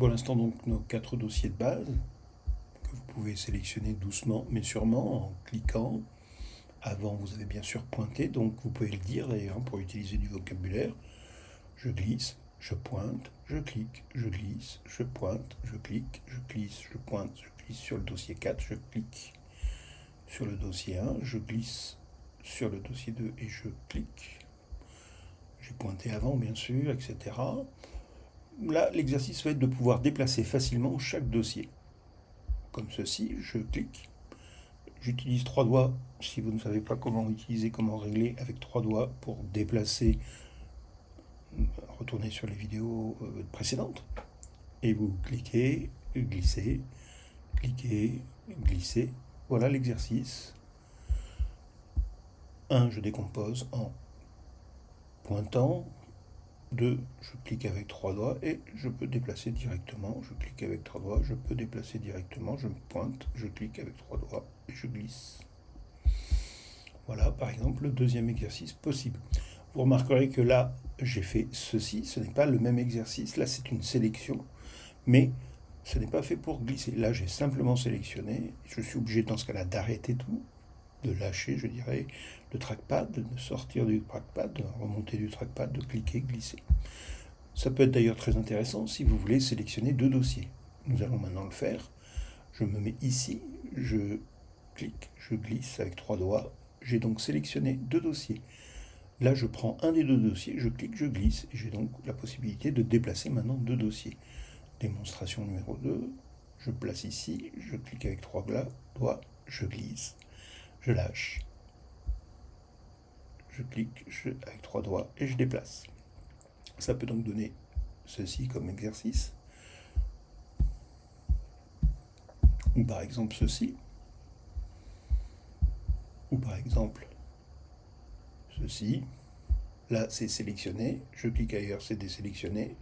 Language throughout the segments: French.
Pour l'instant, donc, nos 4 dossiers de base, que vous pouvez sélectionner doucement mais sûrement en cliquant. Avant, vous avez bien sûr pointé, donc vous pouvez le dire d'ailleurs pour utiliser du vocabulaire. Je glisse, je pointe, je clique, je glisse, je pointe, je clique, je glisse, je pointe, je glisse sur le dossier 4, je clique sur le dossier 1, je glisse sur le dossier 2 et je clique. J'ai pointé avant, bien sûr, etc. Là, l'exercice va être de pouvoir déplacer facilement chaque dossier. Comme ceci, je clique. J'utilise 3 doigts, si vous ne savez pas comment utiliser, comment régler avec 3 doigts pour déplacer, retourner sur les vidéos précédentes. Et vous cliquez, glissez, cliquez, glissez. Voilà l'exercice. 1, je décompose en pointant. 2, je clique avec 3 doigts et je peux déplacer directement. Je clique avec 3 doigts, je peux déplacer directement. Je pointe, je clique avec 3 doigts et je glisse. Voilà, par exemple, le deuxième exercice possible. Vous remarquerez que là, j'ai fait ceci. Ce n'est pas le même exercice. Là, c'est une sélection. Mais ce n'est pas fait pour glisser. Là, j'ai simplement sélectionné. Je suis obligé, dans ce cas-là, d'arrêter tout, de lâcher, je dirais, le trackpad, de sortir du trackpad, de remonter du trackpad, de cliquer, glisser. Ça peut être d'ailleurs très intéressant si vous voulez sélectionner 2 dossiers. Nous allons maintenant le faire. Je me mets ici, je clique, je glisse avec 3 doigts. J'ai donc sélectionné 2 dossiers. Là, je prends un des 2 dossiers, je clique, je glisse. Et j'ai donc la possibilité de déplacer maintenant 2 dossiers. Démonstration numéro 2, je place ici, je clique avec 3 doigts, je glisse, je lâche, je clique avec 3 doigts et je déplace. Ça peut donc donner ceci comme exercice. Ou par exemple ceci. Ou par exemple ceci. Là, c'est sélectionné. Je clique ailleurs, c'est désélectionné.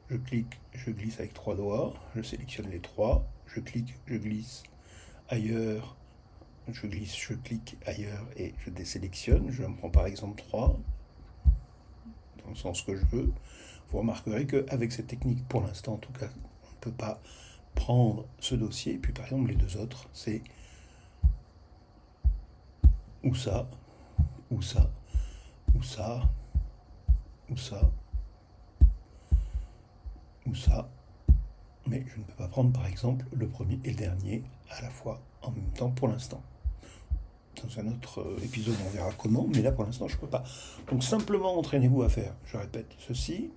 Je clique, je glisse avec 3 doigts. Je sélectionne les 3. Je clique, je glisse ailleurs. Je glisse, je clique ailleurs et je désélectionne. Je me prends par exemple 3 dans le sens que je veux. Vous remarquerez qu'avec cette technique, pour l'instant en tout cas, on ne peut pas prendre ce dossier. Et puis par exemple les 2 autres, c'est ou ça, ou ça, ou ça, ou ça, ou ça. Mais je ne peux pas prendre par exemple le premier et le dernier à la fois en même temps pour l'instant. Dans un autre épisode, on verra comment, mais là pour l'instant, je ne peux pas. Donc simplement entraînez-vous à faire, je répète, ceci.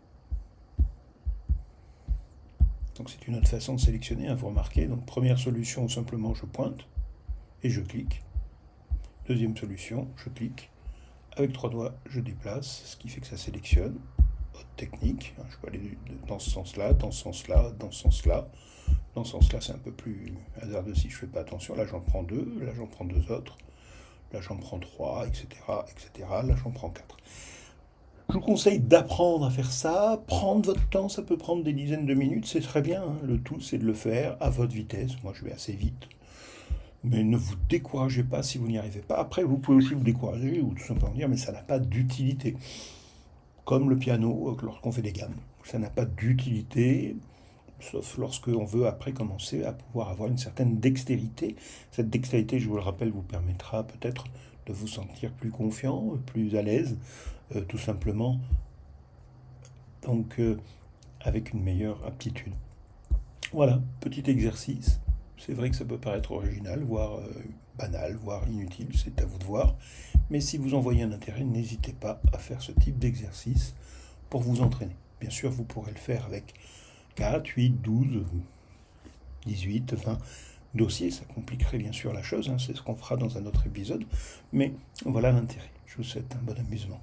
Donc c'est une autre façon de sélectionner, hein, vous remarquez. Donc première solution, simplement je pointe et je clique. Deuxième solution, je clique. Avec 3 doigts, je déplace, ce qui fait que ça sélectionne. Autre technique, je peux aller dans ce sens-là, dans ce sens-là, dans ce sens-là. Dans ce sens-là, c'est un peu plus hasardeux si je ne fais pas attention. Là, j'en prends 2, là, j'en prends 2 autres. Là, j'en prends 3, etc., etc. Là, j'en prends 4. Je vous conseille d'apprendre à faire ça, prendre votre temps, ça peut prendre des dizaines de minutes, c'est très bien, hein. Le tout, c'est de le faire à votre vitesse. Moi, je vais assez vite. Mais ne vous découragez pas si vous n'y arrivez pas. Après, vous pouvez aussi vous décourager ou tout simplement dire, mais ça n'a pas d'utilité. Comme le piano, lorsqu'on fait des gammes. Ça n'a pas d'utilité, sauf lorsqu'on veut après commencer à pouvoir avoir une certaine dextérité. Cette dextérité, je vous le rappelle, vous permettra peut-être de vous sentir plus confiant, plus à l'aise, tout simplement, donc avec une meilleure aptitude. Voilà, petit exercice. C'est vrai que ça peut paraître original, voire banal, voire inutile, c'est à vous de voir. Mais si vous en voyez un intérêt, n'hésitez pas à faire ce type d'exercice pour vous entraîner. Bien sûr, vous pourrez le faire avec 4, 8, 12, 18, 20 dossiers. Ça compliquerait bien sûr la chose, hein, c'est ce qu'on fera dans un autre épisode. Mais voilà l'intérêt. Je vous souhaite un bon amusement.